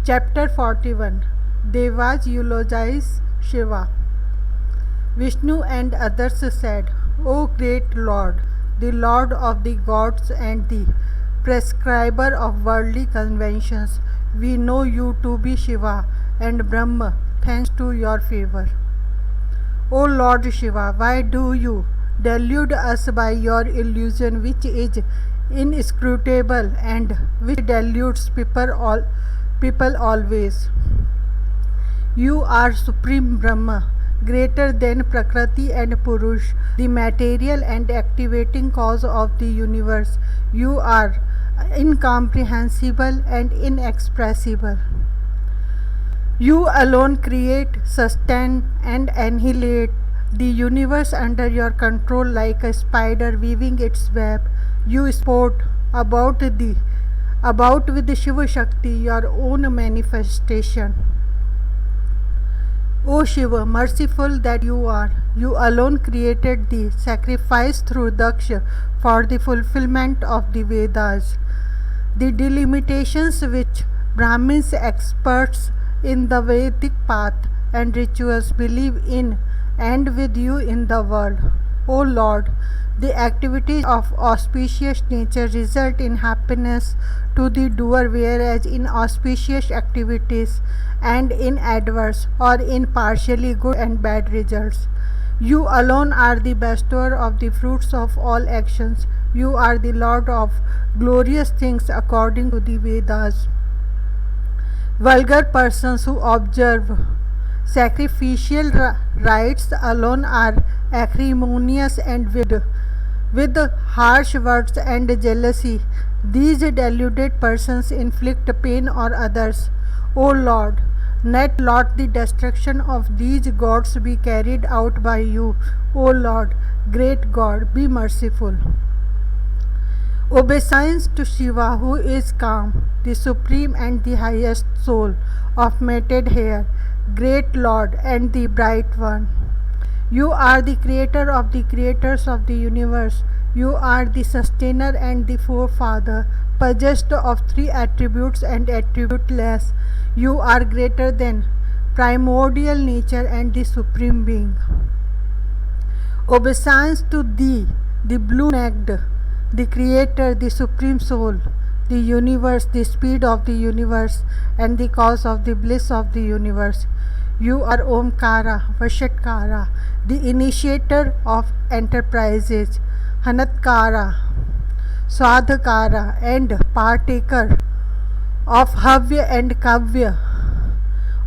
Chapter 41. Devas eulogize Shiva. Vishnu and others said, O great Lord, the Lord of the gods and the prescriber of worldly conventions, we know you to be Shiva and Brahma, thanks to your favor. O Lord Shiva, why do you delude us by your illusion which is inscrutable and which deludes people always? You are Supreme Brahma, greater than Prakriti and Purush, the material and activating cause of the universe. You are incomprehensible and inexpressible. You alone create, sustain, and annihilate the universe under your control like a spider weaving its web. You sport about with the Shiva Shakti, your own manifestation. O Shiva, merciful that you are, you alone created the sacrifice through Daksha for the fulfillment of the Vedas. The delimitations which Brahmins, experts in the Vedic path and rituals, believe in and with you in the world. O Lord, the activities of auspicious nature result in happiness to the doer, whereas inauspicious activities and in adverse or in partially good and bad results. You alone are the bestower of the fruits of all actions. You are the Lord of glorious things according to the Vedas. Vulgar persons who observe sacrificial rites alone are acrimonious and with harsh words and jealousy. These deluded persons inflict pain on others. O Lord, let not the destruction of these gods be carried out by you. O Lord, great God, be merciful. Obeisance to Shiva, who is calm, the supreme and the highest soul of matted hair, great Lord and the bright one. You are the creator of the creators of the universe. You are the sustainer and the forefather, possessed of three attributes and attributeless. You are greater than primordial nature and the supreme being. Obeisance to thee, the blue-necked, the creator, the supreme soul, the universe, the speed of the universe, and the cause of the bliss of the universe. You are Omkara, Vashatkara, the initiator of enterprises, Hanatkara, Swadhakara, and partaker of Havya and Kavya,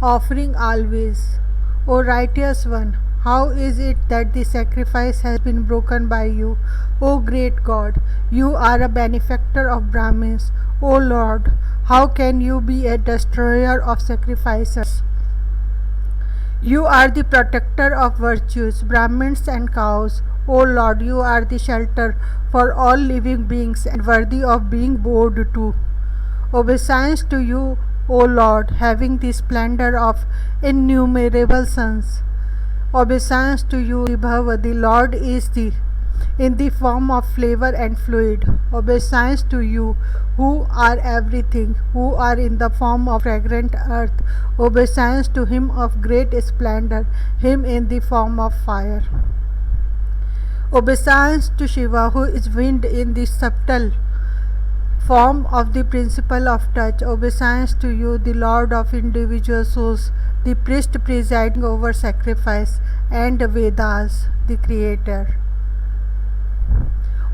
offering always. O righteous one, how is it that the sacrifice has been broken by you? O great God, you are a benefactor of Brahmins. O Lord, how can you be a destroyer of sacrifices? You are the protector of virtues, Brahmins and cows. O Lord, you are the shelter for all living beings and worthy of being bowed to. Obeisance to you, O Lord, having the splendor of innumerable suns. Obeisance to you, Vibhava, the Lord is in the form of flavor and fluid. Obeisance to you, who are everything, who are in the form of fragrant earth. Obeisance to him of great splendor, him in the form of fire. Obeisance to Shiva, who is wind in the subtle form of the principle of touch. Obeisance to you, the Lord of individual souls, the priest presiding over sacrifice, and Vedas, the creator.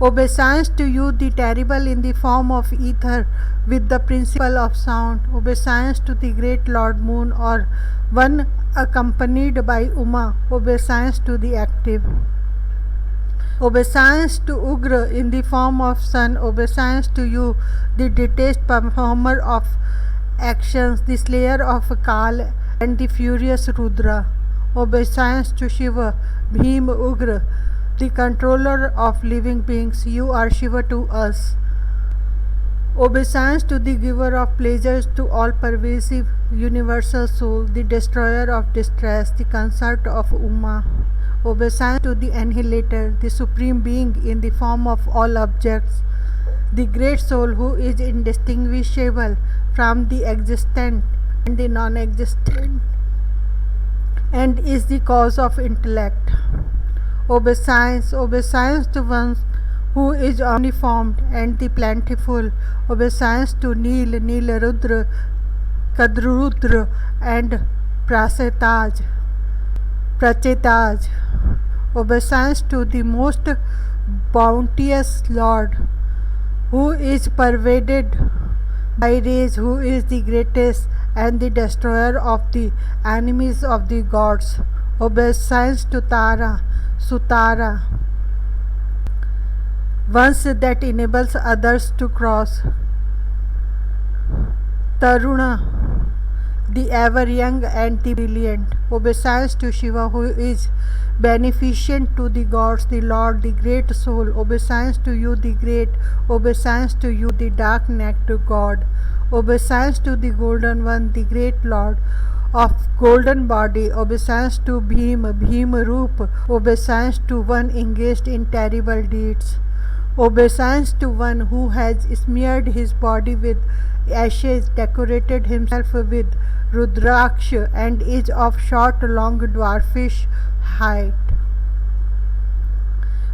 Obeisance to you, the terrible in the form of ether with the principle of sound. Obeisance to the great Lord Moon, or one accompanied by Uma. Obeisance to the active. Obeisance to Ugra in the form of sun. Obeisance to you, the detached performer of actions, the slayer of Kal and the furious Rudra. Obeisance to Shiva, Bhim Ugra, the controller of living beings. You are Shiva to us. Obeisance to the giver of pleasures, to all pervasive universal soul, the destroyer of distress, the consort of Uma. Obeisance to the annihilator, the supreme being in the form of all objects, the great soul who is indistinguishable from the existent and the non-existent, and is the cause of intellect. Obeisance to one who is omniformed and the plentiful. Obeisance to Nil, Rudra, Kadrudra, and Prasetaj, Prachetaj. Obeisance to the most bounteous Lord, who is pervaded by rays, who is the greatest and the destroyer of the enemies of the gods. Obeisance to Tara, Sutara, once that enables others to cross. Taruna, the ever young and the brilliant. Obeisance to Siva, who is beneficent to the gods, the Lord, the great soul. Obeisance to you, the great. Obeisance to you, the dark-necked God. Obeisance to the golden one, the great Lord of golden body. Obeisance to Bhim Roop. Obeisance to one engaged in terrible deeds. Obeisance to one who has smeared his body with ashes, decorated himself with Rudraksh, and is of short, long, dwarfish height.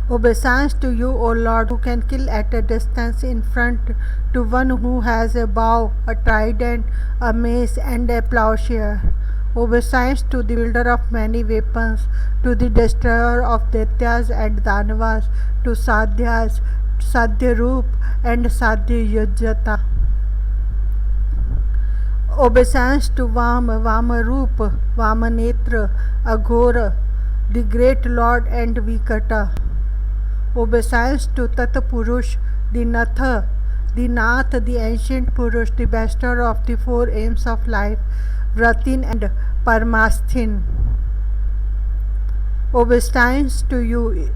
Obeisance to you, O Lord, who can kill at a distance, in front to one who has a bow, a trident, a mace, and a plowshare. Obeisance to the builder of many weapons, to the destroyer of Daityas and Danavas, to Sadhyas, Sadhyarup, and Sadhyayujata. Obeisance to Vamarup, Vamanetra, Aghora, the great Lord, and Vikata. Obeisance to Tat Purush, the Nath, the ancient Purush, the bestower of the four aims of life, Vratin and Parmasthin. Obeisance to you,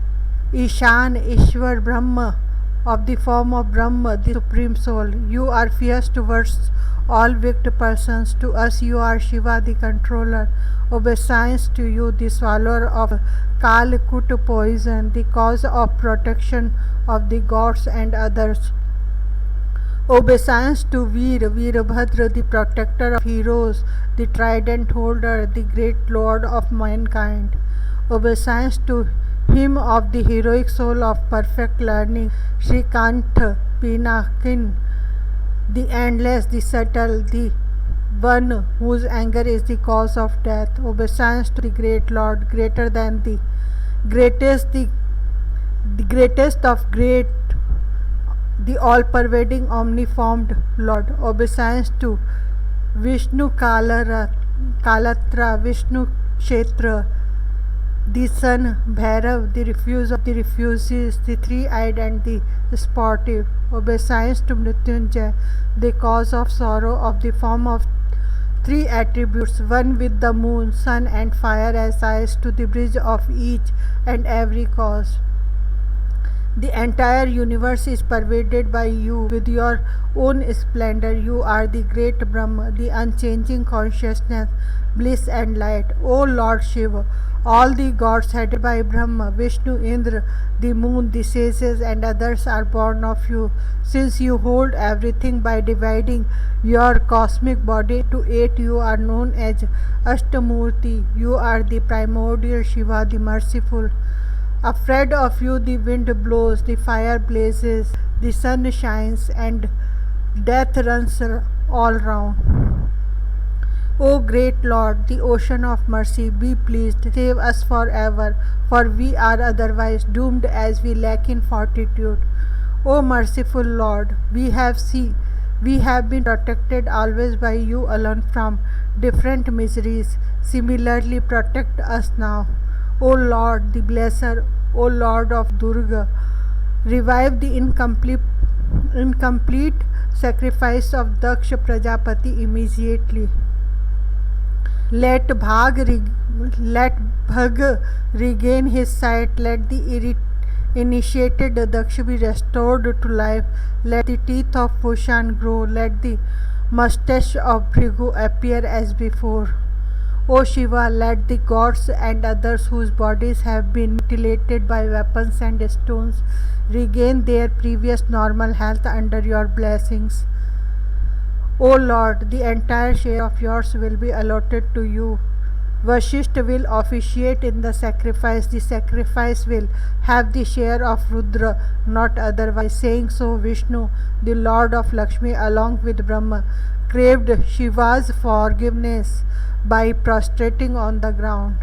Ishan, Ishwar, Brahma, of the form of Brahma, the Supreme Soul. You are fierce towards all wicked persons. To us you are Shiva, the controller. Obeisance to you, the swallower of Kalkut poison, the cause of protection of the gods and others. Obeisance to Veerbhadra, the protector of heroes, the trident holder, the great Lord of mankind. Obeisance to him of the heroic soul of perfect learning, Shrikant Pinakin, the endless, the subtle, the one whose anger is the cause of death. Obeisance to the great Lord, greater than the greatest, the greatest of great, the all-pervading, omniformed Lord. Obeisance to Vishnu Kalatra, Vishnu Kshetra, the sun, Bhairav, the refuse of the refugees, the three-eyed and the sportive. Obeisance to Mrityunjay, the cause of sorrow, of the form of three attributes, one with the moon, sun, and fire as eyes, to the bridge of each and every cause. The entire universe is pervaded by you with your own splendor. You are the great Brahma, the unchanging consciousness, bliss and light. O Lord Shiva, all the gods headed by Brahma, Vishnu, Indra, the moon, the sages, and others are born of you. Since you hold everything by dividing your cosmic body into eight, you are known as Ashtamurti. You are the primordial Shiva, the merciful. Afraid of you, the wind blows, the fire blazes, the sun shines, and death runs all round. O great Lord, the ocean of mercy, be pleased, save us forever, for we are otherwise doomed as we lack in fortitude. O merciful Lord, we have been protected always by you alone from different miseries. Similarly, protect us now. O Lord, the Blesser, O Lord of Durga, revive the incomplete sacrifice of Daksha Prajapati immediately. Let Bhag regain his sight. Let the initiated Daksha be restored to life. Let the teeth of Pushan grow. Let the mustache of Bhrigu appear as before. O Shiva, let the gods and others whose bodies have been mutilated by weapons and stones regain their previous normal health under your blessings. O Lord, the entire share of yours will be allotted to you. Vashishtha will officiate in the sacrifice. The sacrifice will have the share of Rudra, not otherwise. Saying so, Vishnu, the Lord of Lakshmi, along with Brahma, craved Shiva's forgiveness by prostrating on the ground.